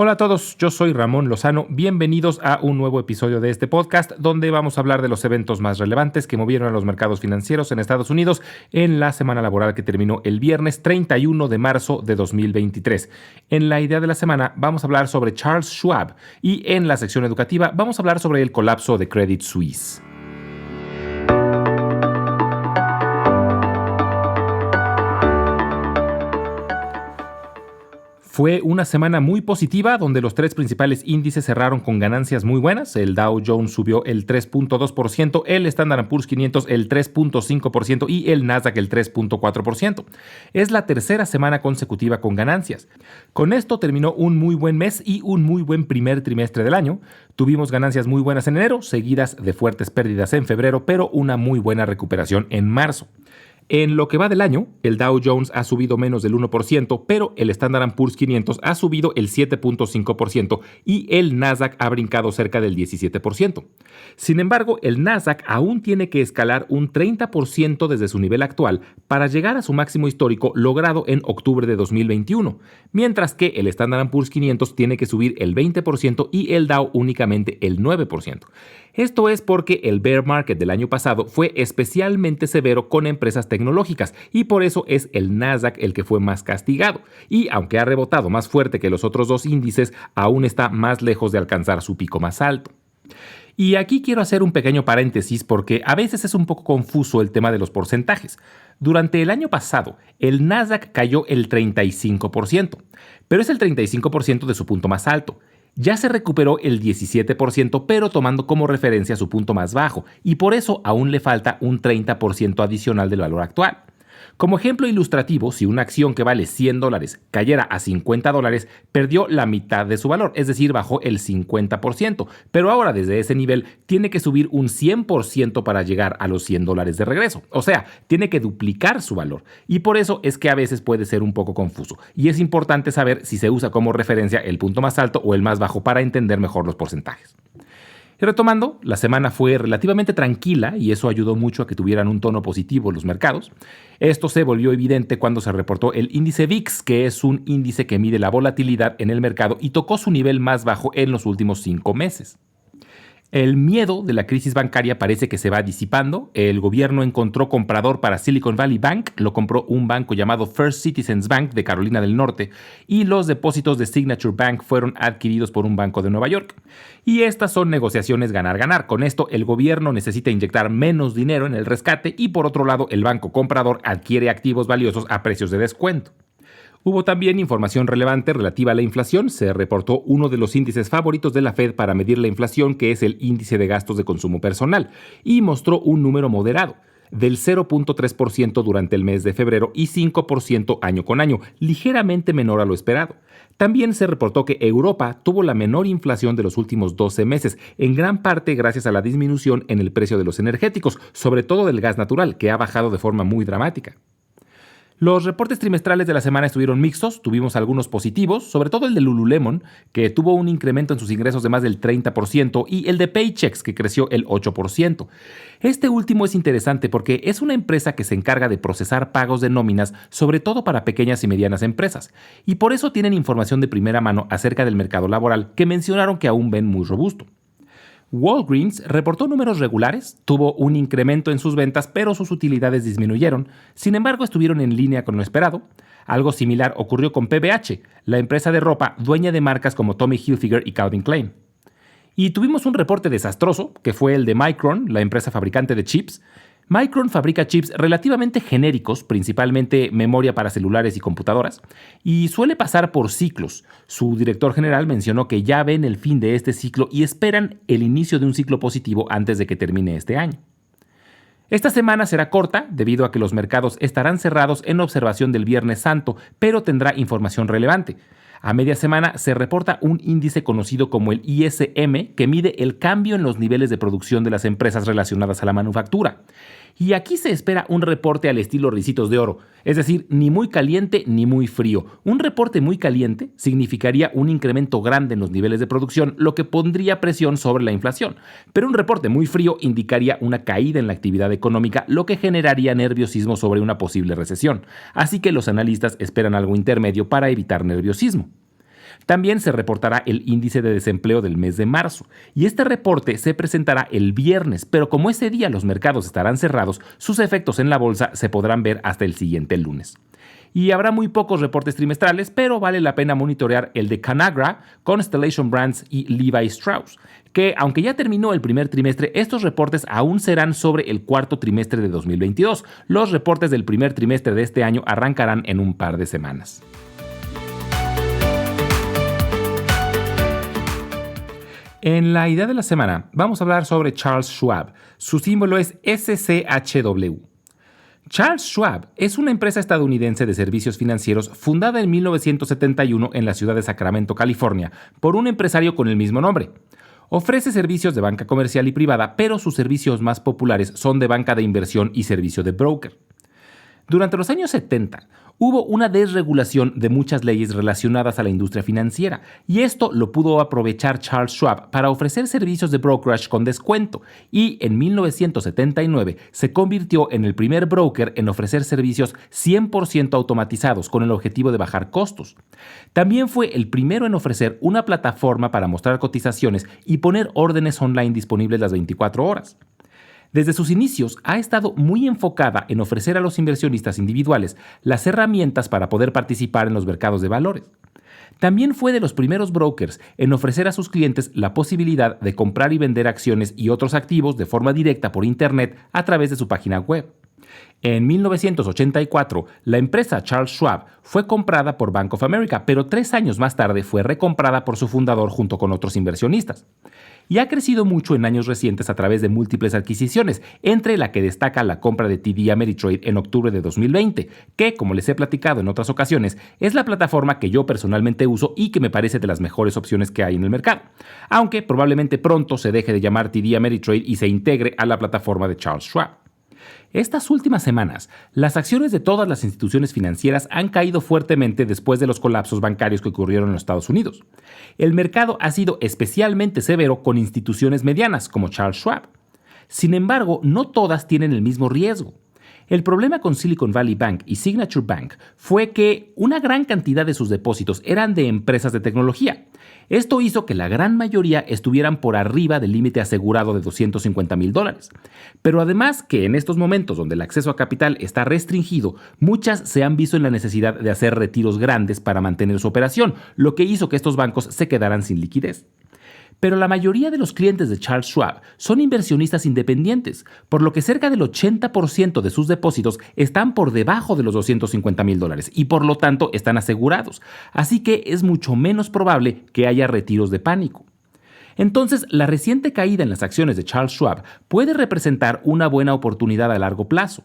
Hola a todos, yo soy Ramón Lozano, bienvenidos a un nuevo episodio de este podcast donde vamos a hablar de los eventos más relevantes que movieron a los mercados financieros en Estados Unidos en la semana laboral que terminó el viernes 31 de marzo de 2023. En la idea de la semana vamos a hablar sobre Charles Schwab y en la sección educativa vamos a hablar sobre el colapso de Credit Suisse. Fue una semana muy positiva donde los tres principales índices cerraron con ganancias muy buenas. El Dow Jones subió el 3.2%, el Standard & Poor's 500 el 3.5% y el Nasdaq el 3.4%. Es la tercera semana consecutiva con ganancias. Con esto terminó un muy buen mes y un muy buen primer trimestre del año. Tuvimos ganancias muy buenas en enero, seguidas de fuertes pérdidas en febrero, pero una muy buena recuperación en marzo. En lo que va del año, el Dow Jones ha subido menos del 1%, pero el Standard & Poor's 500 ha subido el 7.5% y el Nasdaq ha brincado cerca del 17%. Sin embargo, el Nasdaq aún tiene que escalar un 30% desde su nivel actual para llegar a su máximo histórico logrado en octubre de 2021, mientras que el Standard & Poor's 500 tiene que subir el 20% y el Dow únicamente el 9%. Esto es porque el bear market del año pasado fue especialmente severo con empresas tecnológicas y por eso es el Nasdaq el que fue más castigado. Y aunque ha rebotado más fuerte que los otros dos índices, aún está más lejos de alcanzar su pico más alto. Y aquí quiero hacer un pequeño paréntesis porque a veces es un poco confuso el tema de los porcentajes. Durante el año pasado, el Nasdaq cayó el 35%, pero es el 35% de su punto más alto. Ya se recuperó el 17%, pero tomando como referencia su punto más bajo, y por eso aún le falta un 30% adicional del valor actual. Como ejemplo ilustrativo, si una acción que vale $100 cayera a $50, perdió la mitad de su valor, es decir, bajó el 50%, pero ahora desde ese nivel tiene que subir un 100% para llegar a los $100 de regreso, o sea, tiene que duplicar su valor, y por eso es que a veces puede ser un poco confuso, y es importante saber si se usa como referencia el punto más alto o el más bajo para entender mejor los porcentajes. Y retomando, la semana fue relativamente tranquila y eso ayudó mucho a que tuvieran un tono positivo los mercados. Esto se volvió evidente cuando se reportó el índice VIX, que es un índice que mide la volatilidad en el mercado y tocó su nivel más bajo en los últimos 5 meses. El miedo de la crisis bancaria parece que se va disipando. El gobierno encontró comprador para Silicon Valley Bank, lo compró un banco llamado First Citizens Bank de Carolina del Norte, y los depósitos de Signature Bank fueron adquiridos por un banco de Nueva York. Y estas son negociaciones ganar-ganar. Con esto, el gobierno necesita inyectar menos dinero en el rescate y por otro lado, el banco comprador adquiere activos valiosos a precios de descuento. Hubo también información relevante relativa a la inflación. Se reportó uno de los índices favoritos de la Fed para medir la inflación, que es el índice de gastos de consumo personal, y mostró un número moderado, del 0.3% durante el mes de febrero y 5% año con año, ligeramente menor a lo esperado. También se reportó que Europa tuvo la menor inflación de los últimos 12 meses, en gran parte gracias a la disminución en el precio de los energéticos, sobre todo del gas natural, que ha bajado de forma muy dramática. Los reportes trimestrales de la semana estuvieron mixtos, tuvimos algunos positivos, sobre todo el de Lululemon, que tuvo un incremento en sus ingresos de más del 30%, y el de Paychex, que creció el 8%. Este último es interesante porque es una empresa que se encarga de procesar pagos de nóminas, sobre todo para pequeñas y medianas empresas, y por eso tienen información de primera mano acerca del mercado laboral que mencionaron que aún ven muy robusto. Walgreens reportó números regulares, tuvo un incremento en sus ventas, pero sus utilidades disminuyeron. Sin embargo, estuvieron en línea con lo esperado. Algo similar ocurrió con PVH, la empresa de ropa dueña de marcas como Tommy Hilfiger y Calvin Klein. Y tuvimos un reporte desastroso, que fue el de Micron, la empresa fabricante de chips. Micron fabrica chips relativamente genéricos, principalmente memoria para celulares y computadoras, y suele pasar por ciclos. Su director general mencionó que ya ven el fin de este ciclo y esperan el inicio de un ciclo positivo antes de que termine este año. Esta semana será corta debido a que los mercados estarán cerrados en observación del Viernes Santo, pero tendrá información relevante. A media semana se reporta un índice conocido como el ISM, que mide el cambio en los niveles de producción de las empresas relacionadas a la manufactura. Y aquí se espera un reporte al estilo Ricitos de Oro, es decir, ni muy caliente ni muy frío. Un reporte muy caliente significaría un incremento grande en los niveles de producción, lo que pondría presión sobre la inflación. Pero un reporte muy frío indicaría una caída en la actividad económica, lo que generaría nerviosismo sobre una posible recesión. Así que los analistas esperan algo intermedio para evitar nerviosismo. También se reportará el índice de desempleo del mes de marzo, y este reporte se presentará el viernes, pero como ese día los mercados estarán cerrados, sus efectos en la bolsa se podrán ver hasta el siguiente lunes. Y habrá muy pocos reportes trimestrales, pero vale la pena monitorear el de Conagra, Constellation Brands y Levi Strauss, que aunque ya terminó el primer trimestre, estos reportes aún serán sobre el cuarto trimestre de 2022. Los reportes del primer trimestre de este año arrancarán en un par de semanas. En la idea de la semana vamos a hablar sobre Charles Schwab. Su símbolo es SCHW. Charles Schwab es una empresa estadounidense de servicios financieros fundada en 1971 en la ciudad de Sacramento, California, por un empresario con el mismo nombre. Ofrece servicios de banca comercial y privada, pero sus servicios más populares son de banca de inversión y servicio de broker. Durante los años 70, hubo una desregulación de muchas leyes relacionadas a la industria financiera, y esto lo pudo aprovechar Charles Schwab para ofrecer servicios de brokerage con descuento, y en 1979 se convirtió en el primer broker en ofrecer servicios 100% automatizados con el objetivo de bajar costos. También fue el primero en ofrecer una plataforma para mostrar cotizaciones y poner órdenes online disponibles las 24 horas. Desde sus inicios ha estado muy enfocada en ofrecer a los inversionistas individuales las herramientas para poder participar en los mercados de valores. También fue de los primeros brokers en ofrecer a sus clientes la posibilidad de comprar y vender acciones y otros activos de forma directa por Internet a través de su página web. En 1984, la empresa Charles Schwab fue comprada por Bank of America, pero 3 años más tarde fue recomprada por su fundador junto con otros inversionistas. Y ha crecido mucho en años recientes a través de múltiples adquisiciones, entre la que destaca la compra de TD Ameritrade en octubre de 2020, que, como les he platicado en otras ocasiones, es la plataforma que yo personalmente uso y que me parece de las mejores opciones que hay en el mercado, aunque probablemente pronto se deje de llamar TD Ameritrade y se integre a la plataforma de Charles Schwab. Estas últimas semanas, las acciones de todas las instituciones financieras han caído fuertemente después de los colapsos bancarios que ocurrieron en los Estados Unidos. El mercado ha sido especialmente severo con instituciones medianas como Charles Schwab. Sin embargo, no todas tienen el mismo riesgo. El problema con Silicon Valley Bank y Signature Bank fue que una gran cantidad de sus depósitos eran de empresas de tecnología. Esto hizo que la gran mayoría estuvieran por arriba del límite asegurado de $250,000. Pero además que en estos momentos donde el acceso a capital está restringido, muchas se han visto en la necesidad de hacer retiros grandes para mantener su operación, lo que hizo que estos bancos se quedaran sin liquidez. Pero la mayoría de los clientes de Charles Schwab son inversionistas independientes, por lo que cerca del 80% de sus depósitos están por debajo de los $250,000 y por lo tanto están asegurados, así que es mucho menos probable que haya retiros de pánico. Entonces, la reciente caída en las acciones de Charles Schwab puede representar una buena oportunidad a largo plazo.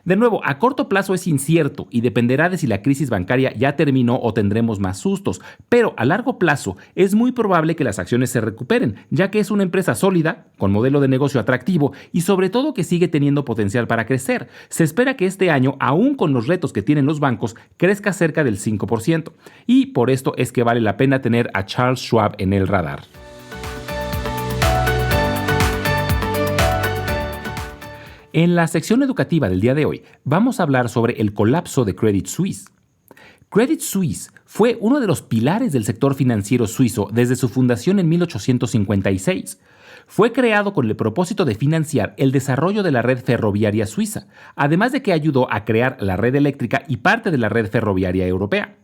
De nuevo, a corto plazo es incierto y dependerá de si la crisis bancaria ya terminó o tendremos más sustos, pero a largo plazo es muy probable que las acciones se recuperen, ya que es una empresa sólida, con modelo de negocio atractivo y sobre todo que sigue teniendo potencial para crecer. Se espera que este año, aún con los retos que tienen los bancos, crezca cerca del 5%, y por esto es que vale la pena tener a Charles Schwab en el radar. En la sección educativa del día de hoy vamos a hablar sobre el colapso de Credit Suisse. Credit Suisse fue uno de los pilares del sector financiero suizo desde su fundación en 1856. Fue creado con el propósito de financiar el desarrollo de la red ferroviaria suiza, además de que ayudó a crear la red eléctrica y parte de la red ferroviaria europea.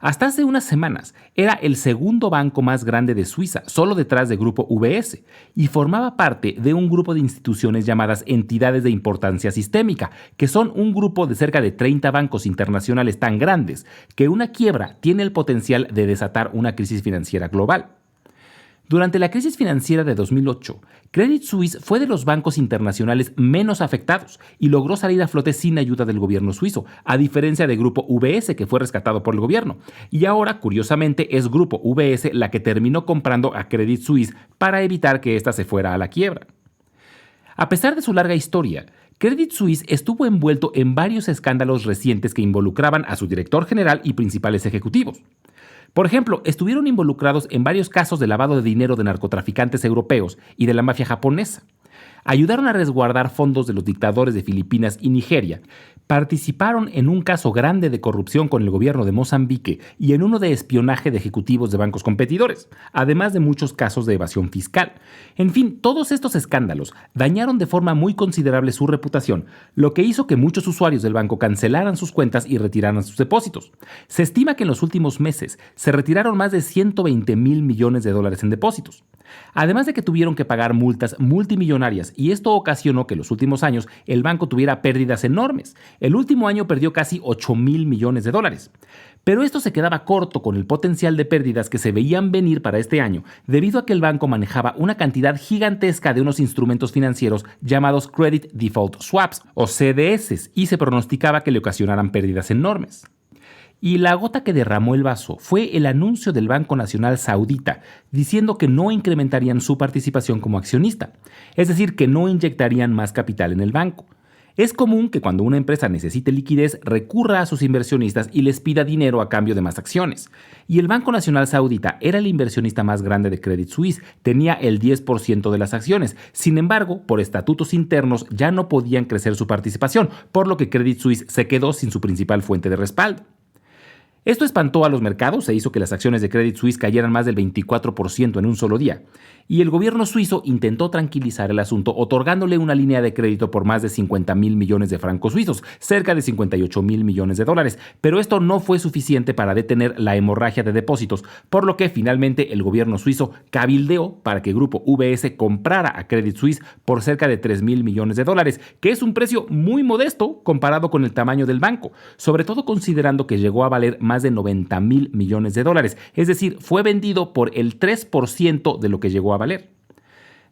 Hasta hace unas semanas era el segundo banco más grande de Suiza, solo detrás del grupo UBS, y formaba parte de un grupo de instituciones llamadas entidades de importancia sistémica, que son un grupo de cerca de 30 bancos internacionales tan grandes que una quiebra tiene el potencial de desatar una crisis financiera global. Durante la crisis financiera de 2008, Credit Suisse fue de los bancos internacionales menos afectados y logró salir a flote sin ayuda del gobierno suizo, a diferencia del grupo UBS que fue rescatado por el gobierno. Y ahora, curiosamente, es grupo UBS la que terminó comprando a Credit Suisse para evitar que ésta se fuera a la quiebra. A pesar de su larga historia, Credit Suisse estuvo envuelto en varios escándalos recientes que involucraban a su director general y principales ejecutivos. Por ejemplo, estuvieron involucrados en varios casos de lavado de dinero de narcotraficantes europeos y de la mafia japonesa. ayudaron a resguardar fondos de los dictadores de Filipinas y Nigeria, participaron en un caso grande de corrupción con el gobierno de Mozambique y en uno de espionaje de ejecutivos de bancos competidores, además de muchos casos de evasión fiscal. En fin, todos estos escándalos dañaron de forma muy considerable su reputación, lo que hizo que muchos usuarios del banco cancelaran sus cuentas y retiraran sus depósitos. Se estima que en los últimos meses se retiraron más de $120 mil millones en depósitos. Además de que tuvieron que pagar multas multimillonarias y esto ocasionó que en los últimos años el banco tuviera pérdidas enormes. El último año perdió casi $8 mil millones. Pero esto se quedaba corto con el potencial de pérdidas que se veían venir para este año, debido a que el banco manejaba una cantidad gigantesca de unos instrumentos financieros llamados Credit Default Swaps o CDS y se pronosticaba que le ocasionaran pérdidas enormes. Y la gota que derramó el vaso fue el anuncio del Banco Nacional Saudita, diciendo que no incrementarían su participación como accionista, es decir, que no inyectarían más capital en el banco. Es común que cuando una empresa necesite liquidez recurra a sus inversionistas y les pida dinero a cambio de más acciones. Y el Banco Nacional Saudita era el inversionista más grande de Credit Suisse, tenía el 10% de las acciones. Sin embargo, por estatutos internos ya no podían crecer su participación, por lo que Credit Suisse se quedó sin su principal fuente de respaldo. Esto espantó a los mercados e hizo que las acciones de Credit Suisse cayeran más del 24% en un solo día. Y el gobierno suizo intentó tranquilizar el asunto otorgándole una línea de crédito por más de 50 mil millones de francos suizos, cerca de 58 mil millones de dólares, pero esto no fue suficiente para detener la hemorragia de depósitos, por lo que finalmente el gobierno suizo cabildeó para que Grupo UBS comprara a Credit Suisse por cerca de 3 mil millones de dólares, que es un precio muy modesto comparado con el tamaño del banco, sobre todo considerando que llegó a valer más de 90 mil millones de dólares, es decir, fue vendido por el 3% de lo que llegó a valer.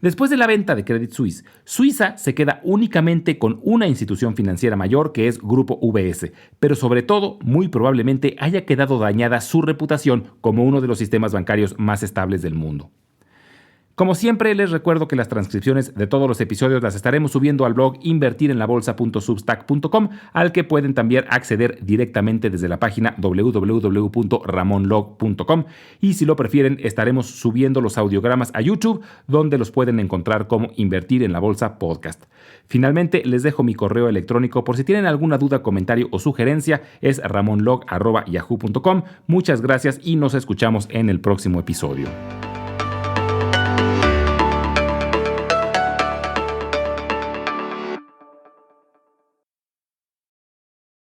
Después de la venta de Credit Suisse, Suiza se queda únicamente con una institución financiera mayor que es Grupo UBS, pero sobre todo, muy probablemente haya quedado dañada su reputación como uno de los sistemas bancarios más estables del mundo. Como siempre, les recuerdo que las transcripciones de todos los episodios las estaremos subiendo al blog invertirenlabolsa.substack.com, al que pueden también acceder directamente desde la página www.ramonlog.com, y si lo prefieren estaremos subiendo los audiogramas a YouTube, donde los pueden encontrar como Invertir en la Bolsa Podcast. Finalmente, les dejo mi correo electrónico por si tienen alguna duda, comentario o sugerencia, es ramonlog@yahoo.com. Muchas gracias y nos escuchamos en el próximo episodio.